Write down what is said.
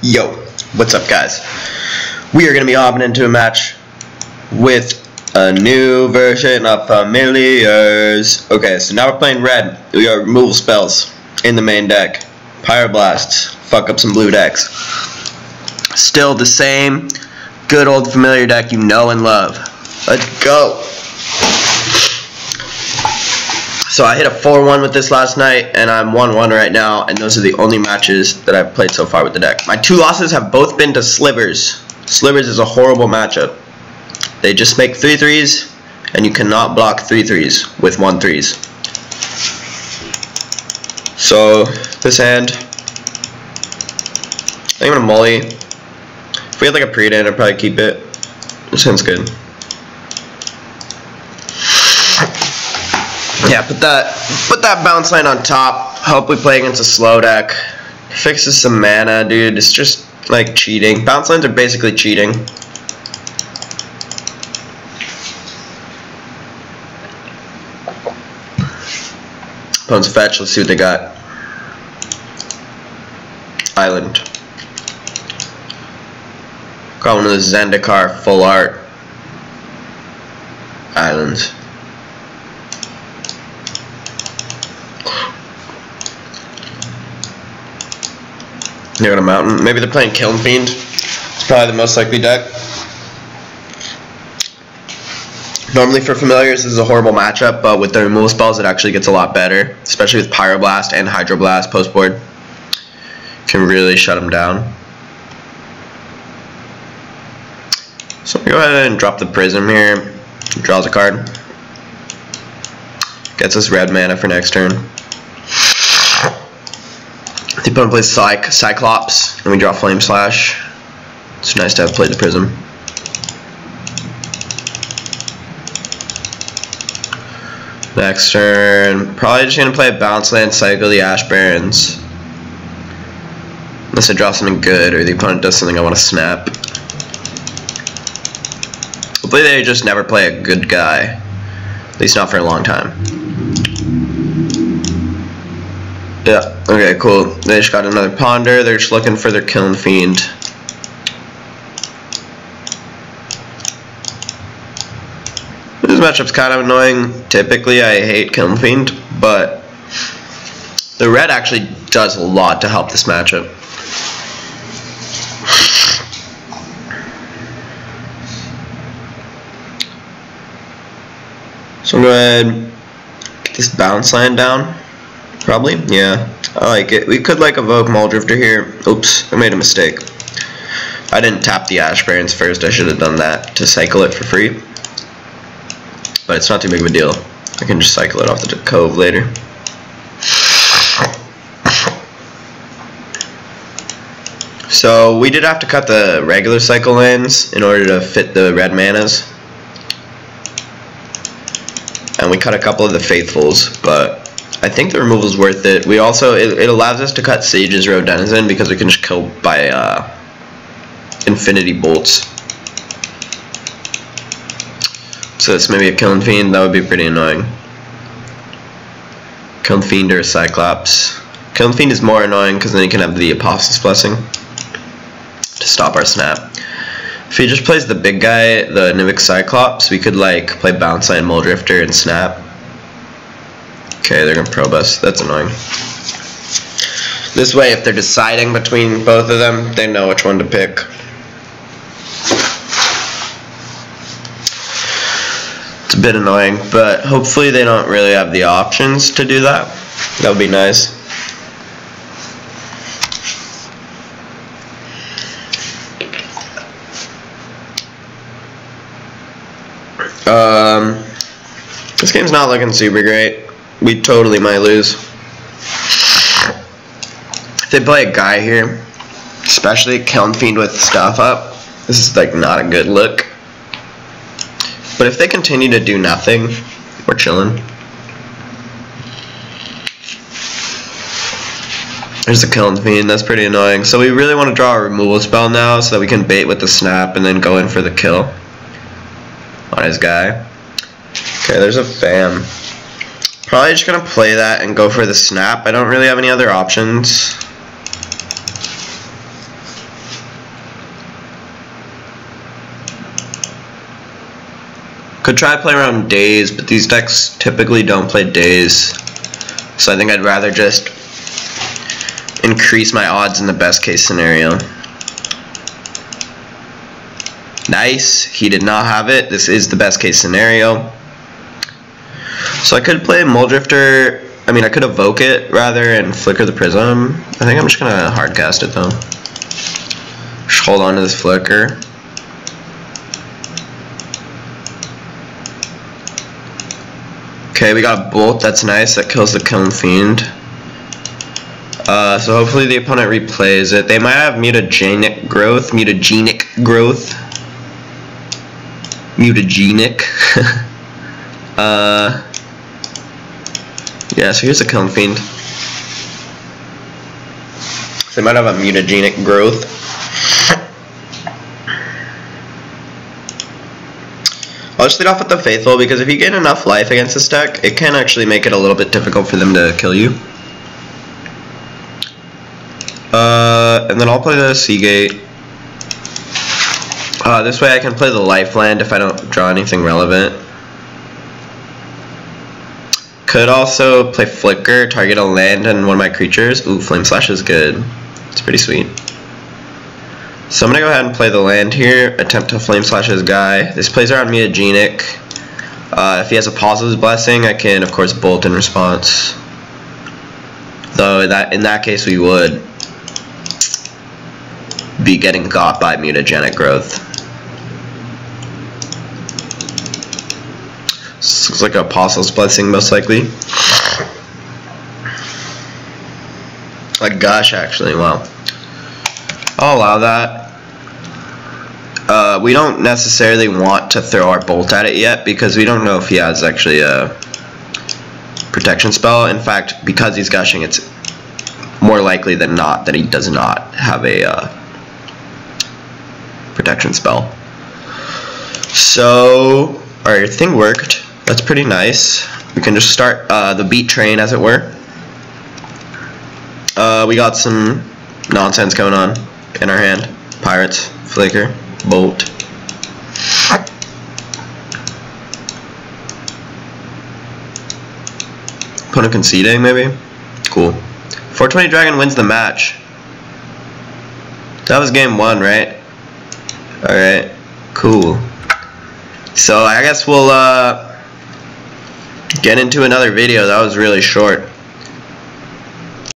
Yo, what's up guys? We are going to be hopping into a match with a new version of Familiars. Okay, so now we're playing red. We got removal spells in the main deck. Pyroblasts, fuck up some blue decks. Still the same good old familiar deck you know and love. Let's go. So I hit a 4-1 with this last night, and I'm 1-1 right now, and those are the only matches that I've played so far with the deck. My two losses have both been to Slivers. Slivers is a horrible matchup. They just make 3/3s, and you cannot block 3/3s with 1/3s. So this hand, I'm gonna mully. If we had like a pre-dan, I'd probably keep it. This hand's good. Yeah, put that bounce line on top. Hope we play against a slow deck. Fixes some mana, dude. It's just like cheating. Bounce lines are basically cheating. Opponent's fetch. Let's see what they got. Island. Got one of the Zendikar full art islands. They got a mountain. Maybe they're playing Kiln Fiend. It's probably the most likely deck. Normally for familiars this is a horrible matchup, but with the removal spells it actually gets a lot better, especially with Pyroblast and Hydroblast post board. Can really shut them down. So go ahead and drop the Prism here. Draws a card. Gets us red mana for next turn. The opponent plays Cyclops, and we draw Flame Slash. It's nice to have played the Prism. Next turn, probably just gonna play a Bounce Land, cycle the Ash Barrens. Unless I draw something good, or the opponent does something I want to snap. Hopefully they just never play a good guy. At least not for a long time. Yeah, okay, cool. They just got another Ponder. They're just looking for their Kiln Fiend. This matchup's kind of annoying. Typically, I hate Kiln Fiend, but the red actually does a lot to help this matchup. So I'm going to go ahead, get this bounce line down. Probably, yeah. I like it. We could like evoke Muldrifter here. Oops, I made a mistake. I didn't tap the Ash Barrens first. I should have done that to cycle it for free. But it's not too big of a deal. I can just cycle it off the cove later. So we did have to cut the regular cycle lands in order to fit the red manas. And we cut a couple of the Faithfuls, but I think the removal is worth it. We also, it allows us to cut Sage's Road Denizen because we can just kill by Infinity Bolts. So it's maybe a Kiln Fiend. That would be pretty annoying. Kiln Fiend or a Cyclops. Kiln Fiend is more annoying because then you can have the Apostle's Blessing to stop our snap. If he just plays the big guy, the Nivik Cyclops, we could like play Bounce Line, Muldrifter, and snap. Okay, they're gonna probe us. That's annoying. This way, if they're deciding between both of them, they know which one to pick. It's a bit annoying, but hopefully they don't really have the options to do that. That would be nice. This game's not looking super great. We totally might lose. If they play a guy here, especially Kiln Fiend with stuff up, this is like not a good look. But if they continue to do nothing, we're chilling. There's the Kiln Fiend, that's pretty annoying. So we really want to draw a removal spell now so that we can bait with the snap and then go in for the kill on his guy. Okay, there's a Fam. Probably just gonna play that and go for the snap. I don't really have any other options. Could try to play around days, but these decks typically don't play days. So I think I'd rather just increase my odds in the best case scenario. Nice. He did not have it. This is the best case scenario. So I could play Muldrifter. I mean, I could evoke it rather and flicker the prism. I think I'm just going to hardcast it though. Just hold on to this flicker. Okay, we got a bolt. That's nice. That kills the Kiln Fiend. So hopefully the opponent replays it. They might have mutagenic growth. Yeah, so here's a Kiln Fiend. They might have a mutagenic growth. I'll just lead off with the Faithful, because if you get enough life against this deck, it can actually make it a little bit difficult for them to kill you. And then I'll play the Seagate. This way I can play the Lifeland if I don't draw anything relevant. Could also play Flicker, target a land and one of my creatures. Ooh, Flame Slash is good. It's pretty sweet. So I'm going to go ahead and play the land here. Attempt to Flame Slash his guy. This plays around Mutagenic. If he has a Positive Blessing, I can, of course, Bolt in response. Though in that case, we would be getting got by Mutagenic Growth. This looks like a Apostle's Blessing, most likely. Like Gush, actually. Wow. I'll allow that. We don't necessarily want to throw our Bolt at it yet, because we don't know if he has actually a protection spell. In fact, because he's Gushing, it's more likely than not that he does not have a protection spell. So our thing worked. That's pretty nice. We can just start the beat train, as it were. We got some nonsense going on in our hand. Pirates, Flicker, Bolt. Opponent conceding, maybe? Cool. 420 Dragon wins the match. That was game 1, right? Alright, cool. So I guess we'll get into another video. That was really short.